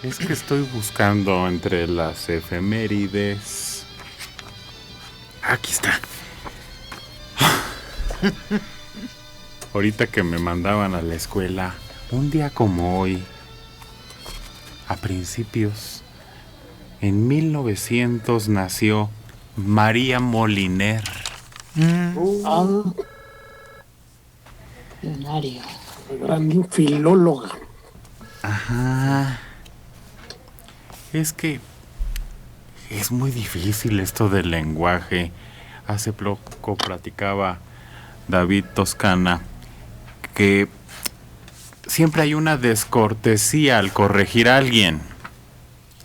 Es que estoy buscando entre las efemérides. Aquí está. Ahorita que me mandaban a la escuela, un día como hoy, a principios, en 1900 nació María Moliner. María, gran filóloga. Ajá. Es que es muy difícil esto del lenguaje. Hace poco platicaba David Toscana que siempre hay una descortesía al corregir a alguien.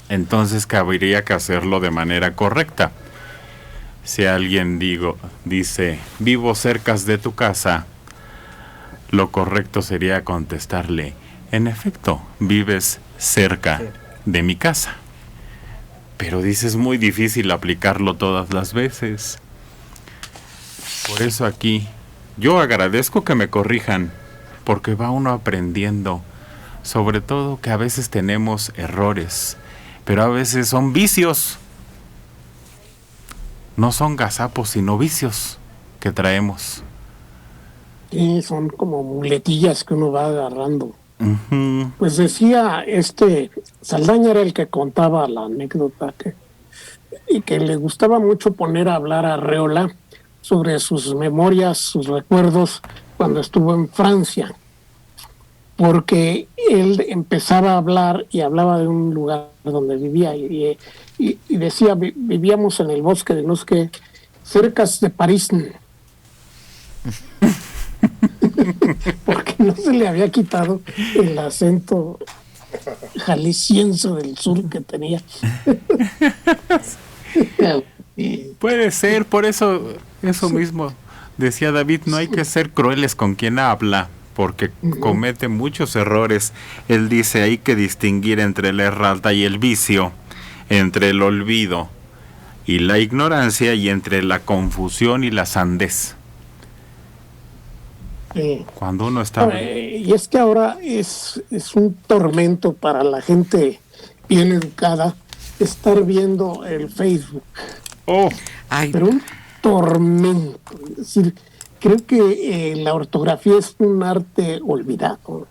Entonces que habría que hacerlo de manera correcta. Si alguien dice, vivo cerca de tu casa, lo correcto sería contestarle, en efecto, vives cerca de mi casa. Pero dices, muy difícil aplicarlo todas las veces. Por eso aquí, yo agradezco que me corrijan, porque va uno aprendiendo. Sobre todo que a veces tenemos errores, pero a veces son vicios. No son gazapos, sino vicios que traemos. Sí, son como muletillas que uno va agarrando. Uh-huh. Pues decía Saldaña era el que contaba la anécdota y que le gustaba mucho poner a hablar a Arreola sobre sus memorias, sus recuerdos cuando estuvo en Francia, porque él empezaba a hablar y hablaba de un lugar donde vivía y decía, vivíamos en el bosque de no sé qué, cerca de París. Porque no se le había quitado el acento jalisciense del sur que tenía. Puede ser, por eso mismo decía David, no hay que ser crueles con quien habla, porque comete muchos errores. Él dice, hay que distinguir entre la errata y el vicio, entre el olvido y la ignorancia, y entre la confusión y la sandez. Cuando uno está... Y es que ahora es un tormento para la gente bien educada estar viendo el Facebook. Pero un tormento. Es decir, creo que la ortografía es un arte olvidado.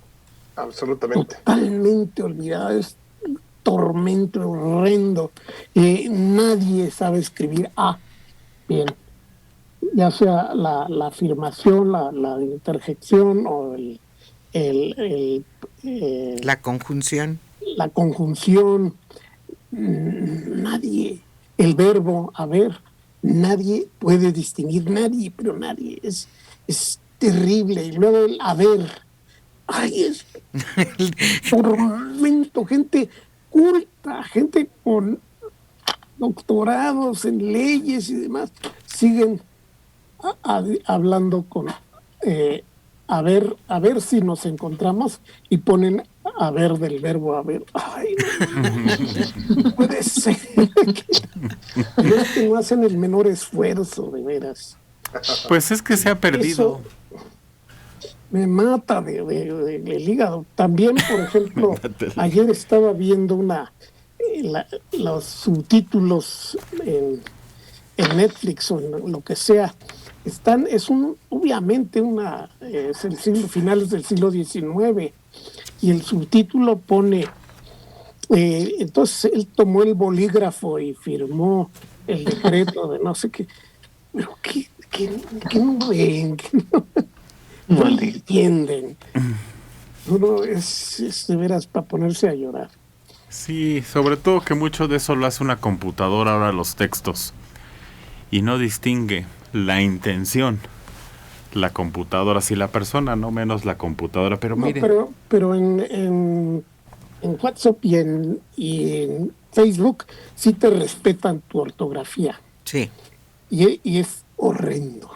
Absolutamente. Totalmente olvidado. Es un tormento horrendo. Nadie sabe escribir A bien. Ya sea la afirmación, la interjección o la conjunción. La conjunción. Nadie, el verbo haber, nadie puede distinguir, nadie, pero nadie. Es terrible. Y luego el haber. Ay, es tormento. Gente culta, gente con doctorados en leyes y demás, siguen hablando con a ver si nos encontramos y ponen a ver del verbo haber. Ay, no puede ser. Es que no hacen el menor esfuerzo, de veras. Pues es que se ha perdido. Eso me mata del hígado. También, por ejemplo, ayer estaba viendo los subtítulos en Netflix o en lo que sea. Obviamente es el finales del siglo XIX y el subtítulo pone, entonces él tomó el bolígrafo y firmó el decreto de no sé qué, pero ¿qué no ven? No le entienden. Uno es de veras para ponerse a llorar. Sí, sobre todo que mucho de eso lo hace una computadora ahora, los textos, y no distingue la intención. La computadora, sí, la persona, no menos la computadora, pero miren. Pero en WhatsApp y en Facebook sí te respetan tu ortografía. Sí. Y es horrendo.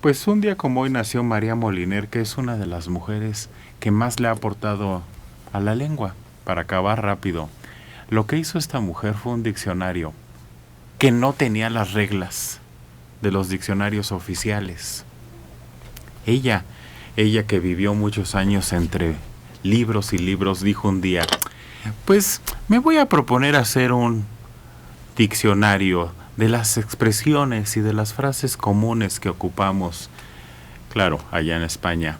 Pues un día como hoy nació María Moliner, que es una de las mujeres que más le ha aportado a la lengua. Para acabar rápido, lo que hizo esta mujer fue un diccionario que no tenía las reglas de los diccionarios oficiales. Ella que vivió muchos años entre libros y libros, dijo un día, Pues me voy a proponer hacer un diccionario de las expresiones y de las frases comunes que ocupamos, claro, allá en España.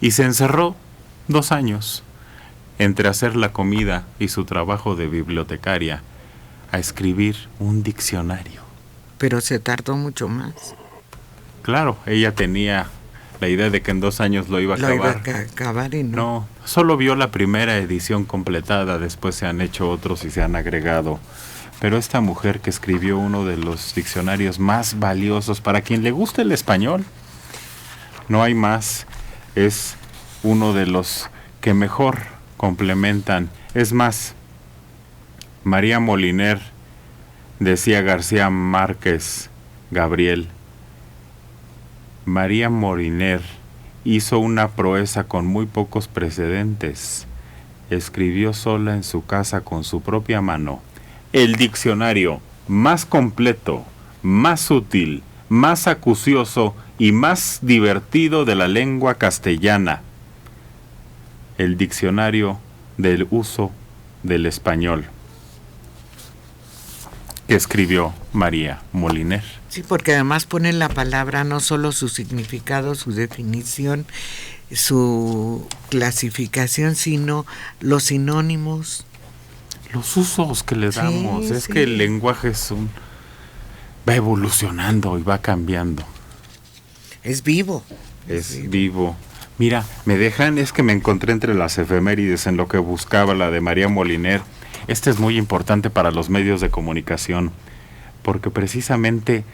Y se encerró 2 años entre hacer la comida y su trabajo de bibliotecaria a escribir un diccionario. Pero se tardó mucho más. Claro, ella tenía la idea de que en 2 años lo iba a acabar. Lo iba a acabar y no. No, solo vio la primera edición completada, después se han hecho otros y se han agregado. Pero esta mujer que escribió uno de los diccionarios más valiosos para quien le guste el español, no hay más, es uno de los que mejor complementan. Es más, María Moliner, decía García Márquez Gabriel, María Moliner hizo una proeza con muy pocos precedentes. Escribió sola en su casa con su propia mano el diccionario más completo, más útil, más acucioso y más divertido de la lengua castellana. El diccionario del uso del español, que escribió María Moliner. Sí, porque además pone en la palabra no solo su significado, su definición, su clasificación, sino los sinónimos. Los usos que le damos, Sí, es sí. que el lenguaje va evolucionando y va cambiando. Es vivo. Es vivo. Mira, es que me encontré entre las efemérides en lo que buscaba la de María Moliner. Este es muy importante para los medios de comunicación, porque precisamente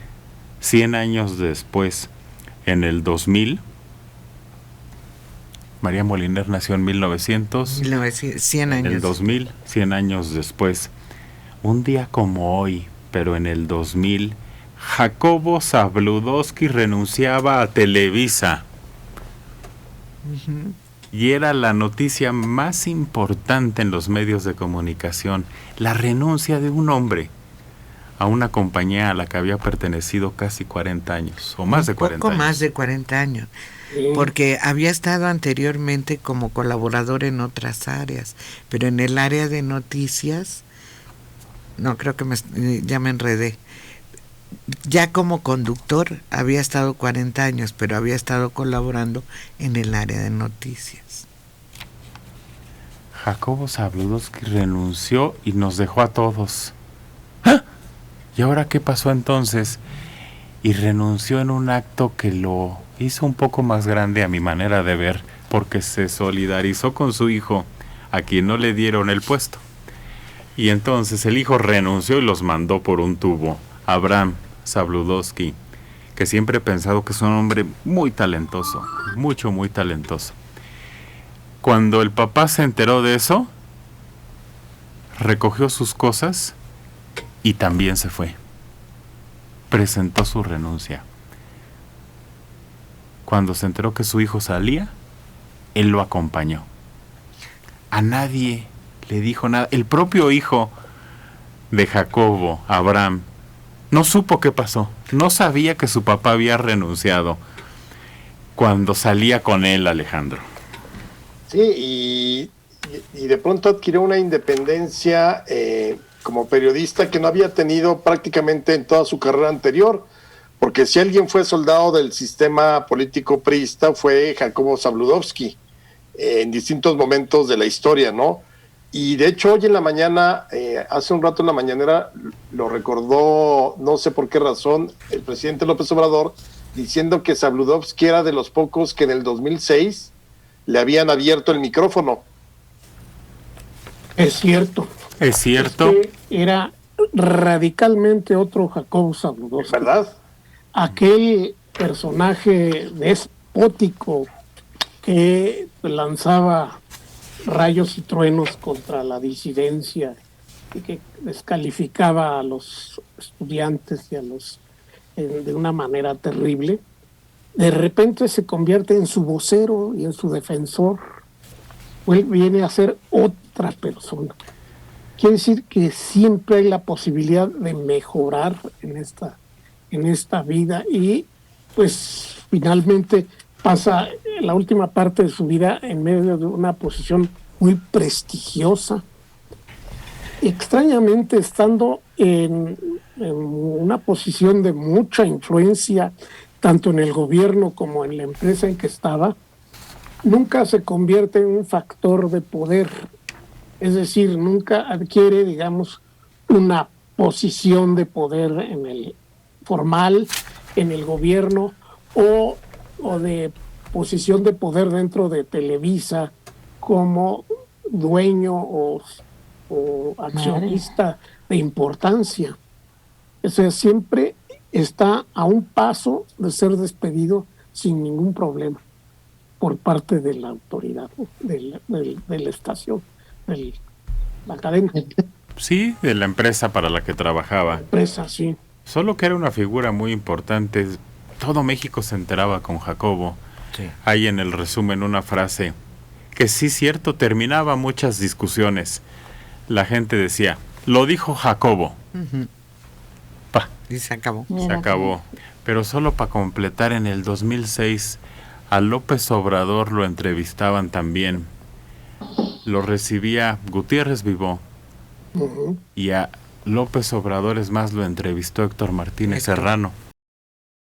100 años después, en el 2000, María Moliner nació en 1900, 100 años. en el 2000, 100 años después, un día como hoy, pero en el 2000, Jacobo Zabludovsky renunciaba a Televisa. Y era la noticia más importante en los medios de comunicación, la renuncia de un hombre a una compañía a la que había pertenecido casi 40 años, o más de 40 poco años. más de 40 años, porque había estado anteriormente como colaborador en otras áreas, pero en el área de noticias, no, creo que ya me enredé. Ya como conductor había estado 40 años, pero había estado colaborando en el área de noticias. Jacobo Zabludovsky renunció y nos dejó a todos. ¡Ah! ¿Y ahora qué pasó entonces? Y renunció en un acto que lo hizo un poco más grande a mi manera de ver, porque se solidarizó con su hijo, a quien no le dieron el puesto. Y entonces el hijo renunció y los mandó por un tubo. Abraham Zabludovsky, que siempre he pensado que es un hombre muy talentoso, muy talentoso. Cuando el papá se enteró de eso, recogió sus cosas y también se fue. Presentó su renuncia. Cuando se enteró que su hijo salía, él lo acompañó. A nadie le dijo nada. El propio hijo de Jacobo, Abraham, no supo qué pasó. No sabía que su papá había renunciado cuando salía con él, Alejandro. Sí, y de pronto adquirió una independencia como periodista que no había tenido prácticamente en toda su carrera anterior, porque si alguien fue soldado del sistema político priista fue Jacobo Zabludovsky en distintos momentos de la historia, ¿no? Y de hecho hoy en la mañana, hace un rato en la mañanera, lo recordó, no sé por qué razón, el presidente López Obrador, diciendo que Zabludovsky era de los pocos que en el 2006 le habían abierto el micrófono. Es cierto. Es cierto. Es que era radicalmente otro Jacobo Zabludovsky. ¿Verdad? Aquel personaje despótico que lanzaba rayos y truenos contra la disidencia y que descalificaba a los estudiantes y a los de una manera terrible, de repente se convierte en su vocero y en su defensor. Él viene a ser otra persona. Quiere decir que siempre hay la posibilidad de mejorar en esta vida, y pues finalmente pasa la última parte de su vida en medio de una posición muy prestigiosa extrañamente estando en una posición de mucha influencia, tanto en el gobierno como en la empresa en que estaba, nunca se convierte en un factor de poder. Es decir, nunca adquiere, digamos, una posición de poder en el formal, en el gobierno, o de posición de poder dentro de Televisa como dueño o accionista de importancia. O sea, siempre está a un paso de ser despedido sin ningún problema por parte de la autoridad, de la estación, de la cadena. Sí, de la empresa para la que trabajaba. Empresa, sí. Solo que era una figura muy importante. Todo México se enteraba con Jacobo. Sí. Hay en el resumen una frase que sí, cierto, terminaba muchas discusiones. La gente decía, lo dijo Jacobo. Ujú. Pa, Y se acabó. se acabó. Pero solo para completar, en el 2006 a López Obrador lo entrevistaban también. Lo recibía Gutiérrez Vivó. Uh-huh. Y a López Obrador, es más, lo entrevistó Héctor Martínez Serrano.